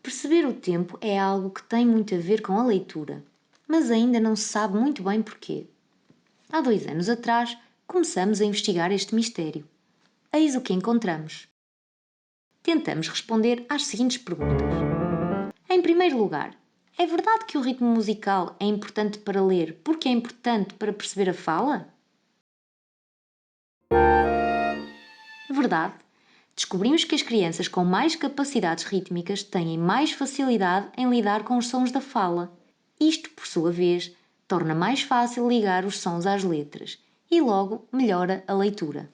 Perceber o tempo é algo que tem muito a ver com a leitura, mas ainda não se sabe muito bem porquê. Há 2 anos atrás, começamos a investigar este mistério. Eis o que encontramos. Tentamos responder às seguintes perguntas. Em primeiro lugar, é verdade que o ritmo musical é importante para ler porque é importante para perceber a fala? Verdade. Descobrimos que as crianças com mais capacidades rítmicas têm mais facilidade em lidar com os sons da fala. Isto, por sua vez, torna mais fácil ligar os sons às letras e logo melhora a leitura.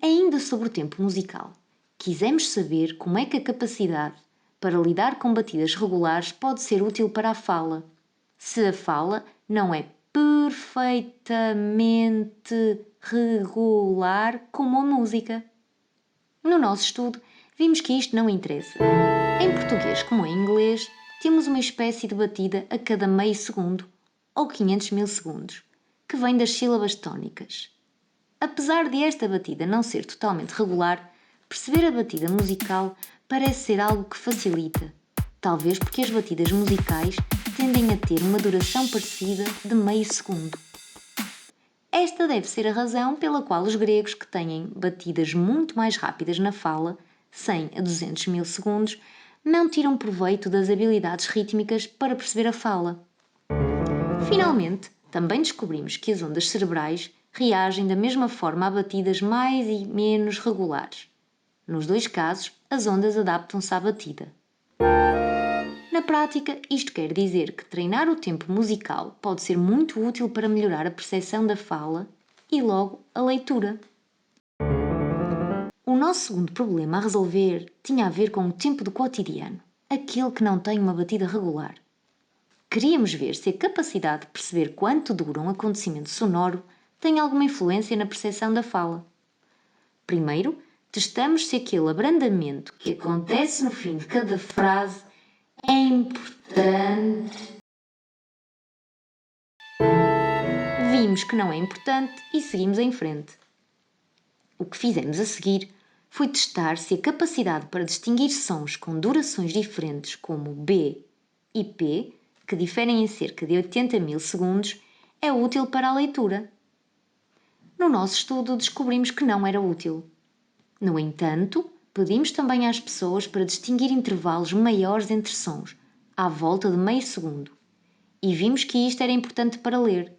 Ainda sobre o tempo musical, quisemos saber como é que a capacidade para lidar com batidas regulares pode ser útil para a fala, se a fala não é perfeitamente regular como a música. No nosso estudo, vimos que isto não interessa. Em português, como em inglês, temos uma espécie de batida a cada meio segundo, ou 500 milissegundos, que vem das sílabas tónicas. Apesar de esta batida não ser totalmente regular, perceber a batida musical parece ser algo que facilita, talvez porque as batidas musicais tendem a ter uma duração parecida de meio segundo. Esta deve ser a razão pela qual os gregos, que têm batidas muito mais rápidas na fala, 100 a 200 milissegundos, não tiram proveito das habilidades rítmicas para perceber a fala. Finalmente, também descobrimos que as ondas cerebrais reagem da mesma forma a batidas mais e menos regulares. Nos 2 casos, as ondas adaptam-se à batida. Na prática, isto quer dizer que treinar o tempo musical pode ser muito útil para melhorar a percepção da fala e, logo, a leitura. O nosso segundo problema a resolver tinha a ver com o tempo do cotidiano, aquele que não tem uma batida regular. Queríamos ver se a capacidade de perceber quanto dura um acontecimento sonoro tem alguma influência na percepção da fala. Primeiro, testamos se aquele abrandamento que acontece no fim de cada frase é importante. Vimos que não é importante e seguimos em frente. O que fizemos a seguir foi testar se a capacidade para distinguir sons com durações diferentes, como B e P, que diferem em cerca de 80 milissegundos, é útil para a leitura. No nosso estudo descobrimos que não era útil. No entanto, pedimos também às pessoas para distinguir intervalos maiores entre sons, à volta de meio segundo, e vimos que isto era importante para ler.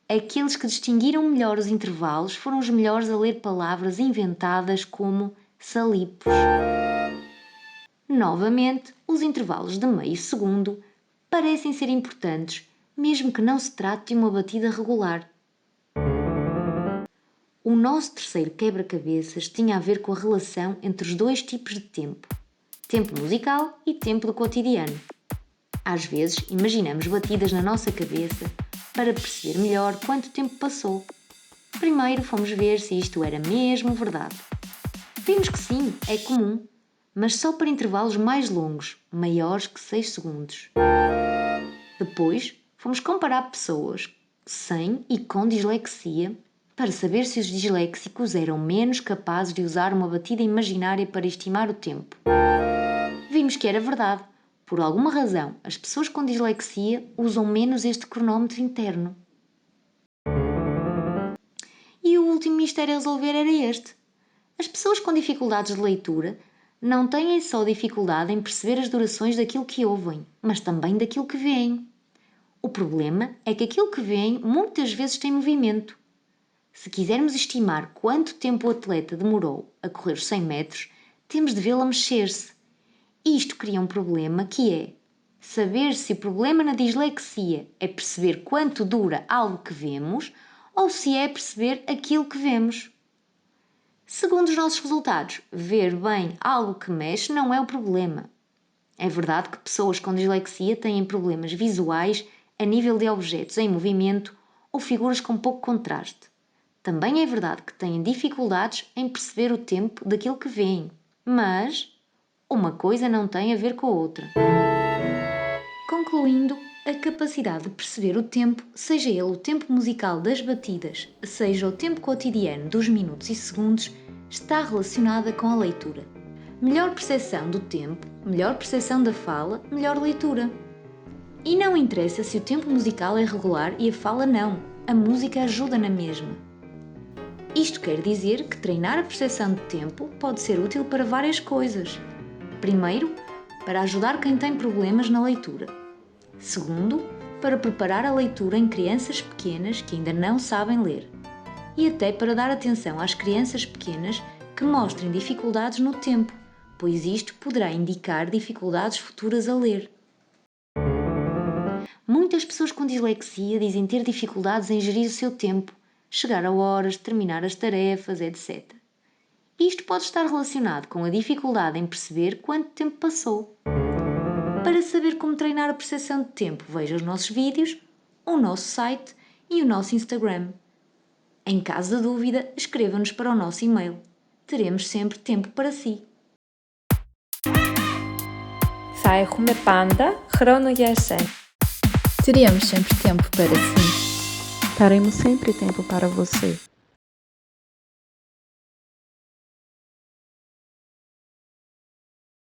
Aqueles que distinguiram melhor os intervalos foram os melhores a ler palavras inventadas como salipos. Novamente, os intervalos de meio segundo parecem ser importantes, mesmo que não se trate de uma batida regular. O nosso terceiro quebra-cabeças tinha a ver com a relação entre os 2 tipos de tempo: tempo musical e tempo do cotidiano. Às vezes, imaginamos batidas na nossa cabeça para perceber melhor quanto tempo passou. Primeiro fomos ver se isto era mesmo verdade. Vimos que sim, é comum, mas só para intervalos mais longos, maiores que 6 segundos. Depois, fomos comparar pessoas sem e com dislexia para saber se os disléxicos eram menos capazes de usar uma batida imaginária para estimar o tempo. Vimos que era verdade. Por alguma razão, as pessoas com dislexia usam menos este cronómetro interno. E o último mistério a resolver era este. As pessoas com dificuldades de leitura não têm só dificuldade em perceber as durações daquilo que ouvem, mas também daquilo que veem. O problema é que aquilo que veem muitas vezes tem movimento. Se quisermos estimar quanto tempo o atleta demorou a correr os 100 metros, temos de vê-la mexer-se. Isto cria um problema que é saber se o problema na dislexia é perceber quanto dura algo que vemos ou se é perceber aquilo que vemos. Segundo os nossos resultados, ver bem algo que mexe não é o problema. É verdade que pessoas com dislexia têm problemas visuais a nível de objetos em movimento ou figuras com pouco contraste. Também é verdade que têm dificuldades em perceber o tempo daquilo que veem, mas uma coisa não tem a ver com a outra. Concluindo, A capacidade de perceber o tempo, seja ele o tempo musical das batidas, seja o tempo cotidiano dos minutos e segundos, está relacionada com a leitura. Melhor percepção do tempo, melhor percepção da fala, melhor leitura. E não interessa se o tempo musical é regular e a fala não, a música ajuda na mesma. Isto quer dizer que treinar a percepção de tempo pode ser útil para várias coisas. Primeiro, para ajudar quem tem problemas na leitura. Segundo, para preparar a leitura em crianças pequenas que ainda não sabem ler. E até para dar atenção às crianças pequenas que mostrem dificuldades no tempo, pois isto poderá indicar dificuldades futuras a ler. Muitas pessoas com dislexia dizem ter dificuldades em gerir o seu tempo, chegar a horas, terminar as tarefas, etc. Isto pode estar relacionado com a dificuldade em perceber quanto tempo passou. Para saber como treinar a percepção de tempo, veja os nossos vídeos, o nosso site e o nosso Instagram. Em caso de dúvida, escreva-nos para o nosso e-mail. Teremos sempre tempo para si. 사이홈의 panda, chrono 열쇠. Teremos sempre tempo para si. Teremos sempre tempo para você.